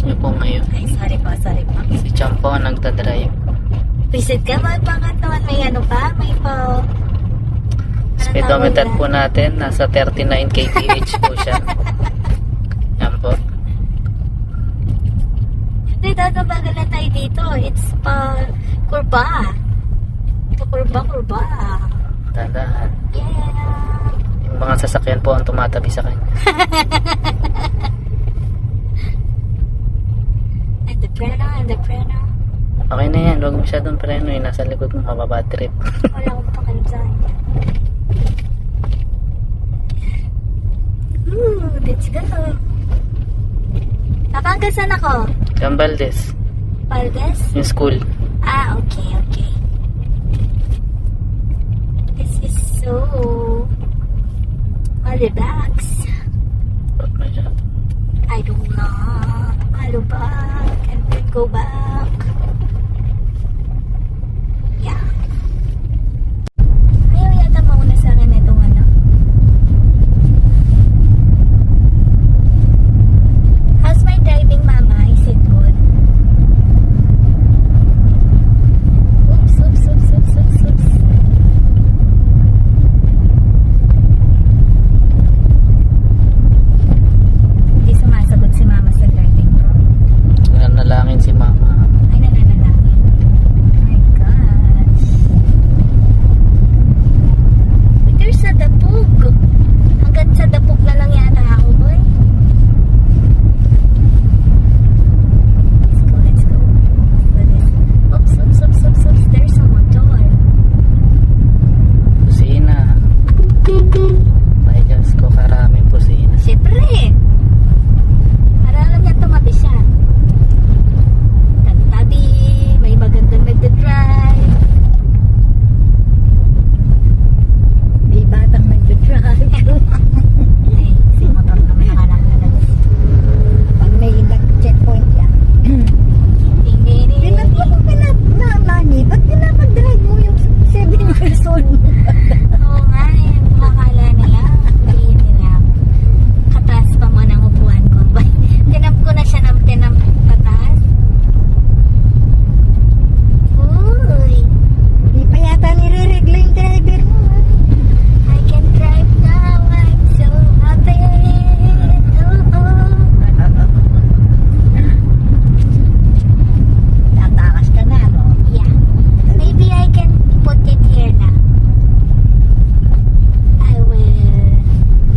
oras niyo po ngayon? Ay, sorry po, sorry po. Si Cham po ang nagdadrive. Visit ka ba? Bakit naman may ano pa? May po... Speedometer po natin, nasa 39 kph po siya. Yan po. Hindi, gagabagal na tayo dito. It's pa... kurba. Ito, kurba. Tandaan. Yeah. Yung mga sasakyan po ang tumatabi sa kanya. And the preno. Okay na yan, huwag masyadong preno eh. Nasa likod mo, mababa trip. Wala akong pakialam sa kanya. Let's go. Kapangga saan ako? Gambaldez, Valdez? yung school. Ah, okay. This is so... relax. Huwag na siya. I don't know. Hello back. And then go back. Yeah. Ayaw yata mauna sa akin itong ano. How's my driving, Mama? Is it good? Oops. Hindi sumasagot si Mama sa driving ko. Nanalangin si mama. Ay, nananalangin. My gosh. There's a dapog. Hanggang sa dapog na lang yata ako, boy. Let's go. Oops. There's a motor. Pusina. My Diyos ko, karaming pusina. Siyempre. Para alam niya tumabi siya. Tabi-tabi. May magandang nagda-drive. May batang nagda-drive. Ay, si motor naman nakalagay. Pag may nag-checkpoint yan. Pinag mo pinapnani, ba't pinapag-drive mo yung 7 years old? Oo nga eh. Makakala nila. Sabihin nila. Kataas pa mo ng upuan ko. Tinap ko na siya ng pataas. Uy. Di pa yata nire-regla yung driver mo. I can drive now. I'm so happy. Tatakas ka na, no? Yeah. Maybe I can put it here now. I will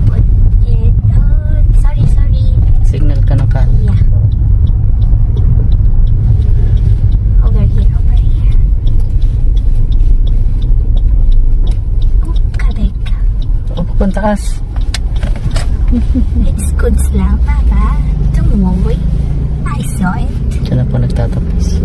put it. Oh, sorry. Signal ka ng kanan. Yeah. Over here. Oh, kabig ka. O, papuntaas. It's good lang, Papa. Don't worry. I saw it. Diyan na po nagtatapos.